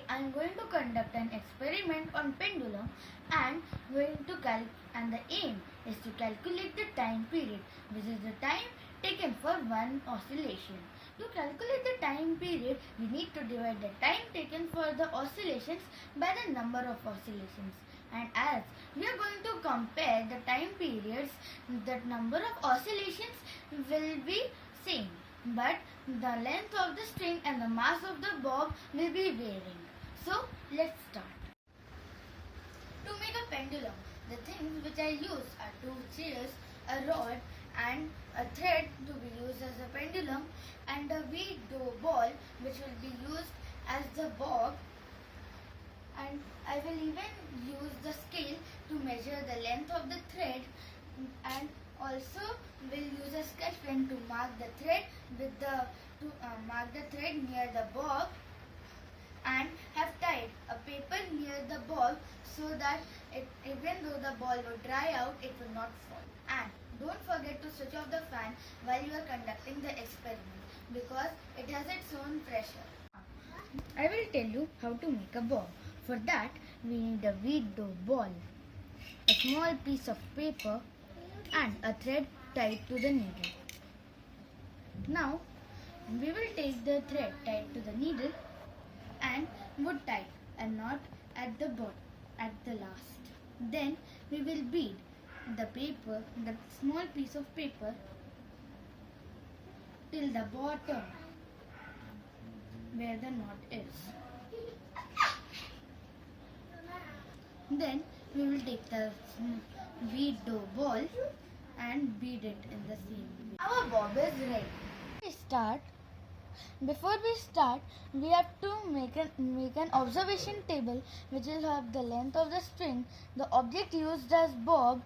I am going to conduct an experiment on pendulum and the aim is to calculate the time period, which is the time taken for one oscillation. To calculate the time period, we need to divide the time taken for the oscillations by the number of oscillations. And as we are going to compare the time periods, the number of oscillations will be same, but the length of the string and the mass of the bob will be varying. So let's start. To make a pendulum, the things which I use are two chairs, a rod and a thread to be used as a pendulum, and a wheat dough ball which will be used as the bob, and I will even use the scale to measure the length of the thread, and also will use a sketch pen to mark the thread near the bob, and have tied a paper near the ball so that even though the ball would dry out, it will not fall. And don't forget to switch off the fan while you are conducting the experiment because it has its own pressure. I will tell you how to make a ball. For that, we need a wheat dough ball, a small piece of paper and a thread tied to the needle. Now, we will take the thread tied to the needle and would tie a knot at the last. Then we will bead the small piece of paper till the bottom where the knot is. Then we will take the wheat dough ball and bead it in the same way. Our bob is ready. Before we start, we have to make an observation table which will have the length of the string, the object used as bob,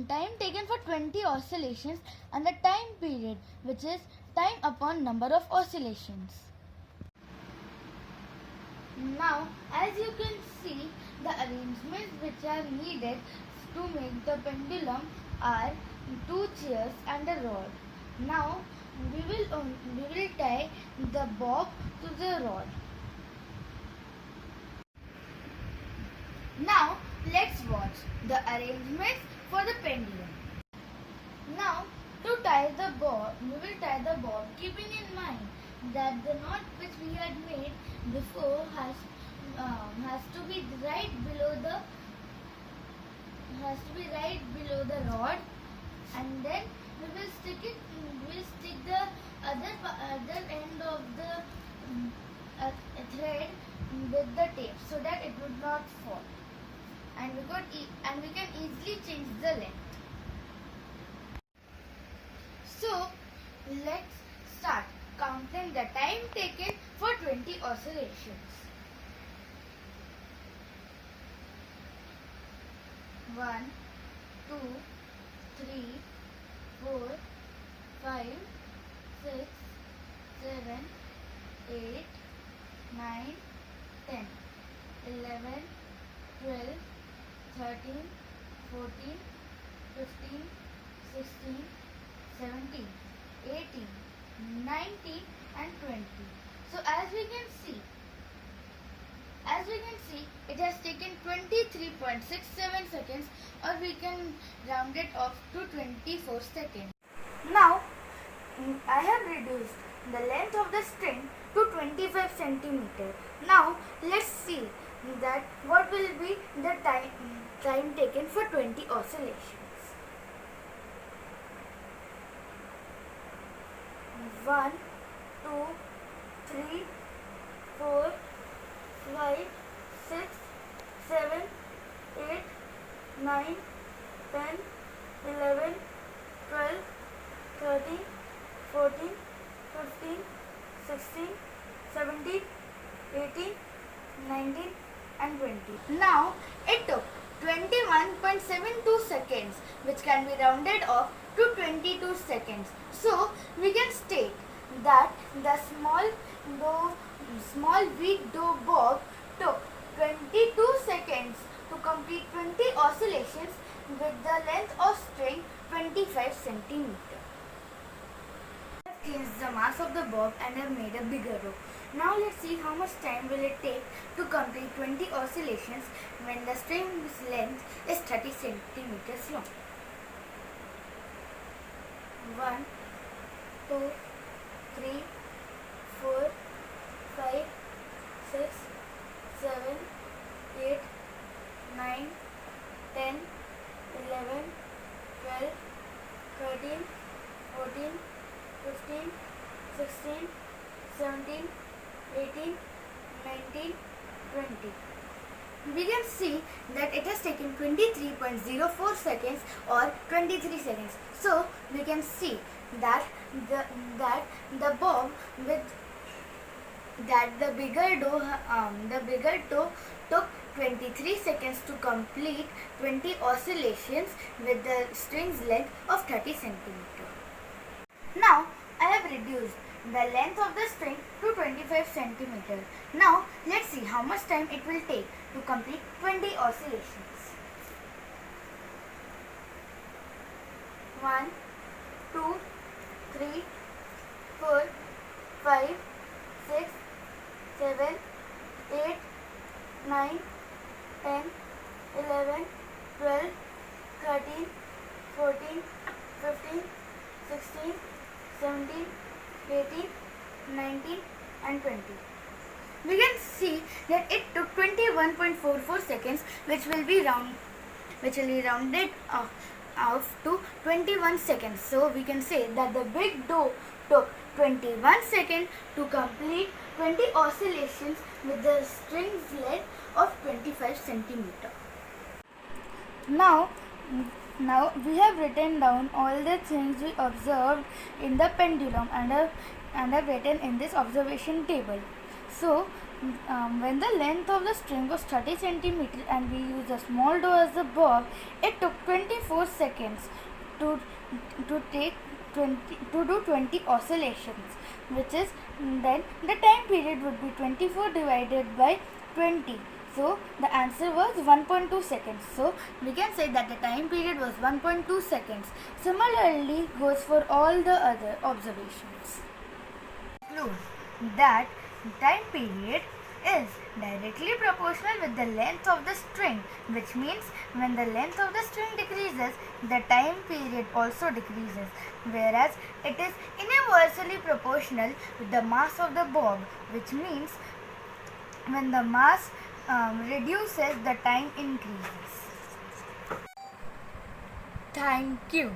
time taken for 20 oscillations, and the time period, which is time upon number of oscillations. Now, as you can see, the arrangements which are needed to make the pendulum are two chairs and a rod. Now, we will tie the bob to the rod. Now, let's watch the arrangements for the pendulum. Now, to tie the bob, we will tie the bob keeping in mind that the knot which we had made before has to be right below the rod, and then we will stick the other end of the thread with the tape so that it would not fall, and we can easily change the length. So let's start counting the time taken for 20 oscillations. 1, 2, 3, 4, 5, 6, 7, 8, 9, 10, 11, 12, 13, 14, 15, 16, 17, 18, 19 and 20. So as we can see, it has taken 23.67 seconds, or we can round it off to 24 seconds. Now, I have reduced the length of the string to 25 centimeter. Now, let's see that what will be the time taken for 20 oscillations. 1, 2, 3, 4, 5, 6, 7, 8, 9, 10, 11, 12, 13, 14, 15, 16, 17, 18, 19 and 20. Now it took 21.72 seconds, which can be rounded off to 22 seconds. So we can state that the small wheat dough bob took 22 seconds to complete 20 oscillations with the length of string 25 centimeter. I have changed the mass of the bob and have made a bigger row. Now let's see how much time will it take to complete 20 oscillations when the string's length is 30 centimeters long. 1, 2, 3, 4, 5, 6, 7, 8, 9, 10, 11, 12, 13, 14, 15, 16, 17, 18, 19, 20. We can see that it has taken 23.04 seconds or 23 seconds. So we can see that the bob with the bigger toe took 23 seconds to complete 20 oscillations with the string's length of 30 centimeters. Now I have reduced the length of the string to 25 centimeters. Now let's see how much time it will take to complete 20 oscillations. 1, 2, 3, 4, 5, 6, 7, 8, 9, 10, 11, 12, 13, 14, 15, 16, 17, 18, 19 and 20. We can see that it took 21.44 seconds, which will be rounded off to 21 seconds. So we can say that the big toe took 21 seconds to complete 20 oscillations with the string's length of 25 centimeters. Now we have written down all the things we observed in the pendulum and have written in this observation table. So when the length of the string was 30 centimeters and we used a small toe as the bob, it took 24 seconds to do 20 oscillations, which is then the time period would be 24 divided by 20. So the answer was 1.2 seconds. So we can say that the time period was 1.2 seconds. Similarly goes for all the other observations. Conclude that time period is directly proportional with the length of the string, which means when the length of the string decreases, the time period also decreases, whereas it is inversely proportional with the mass of the bob, which means when the mass reduces, the time increases. Thank you.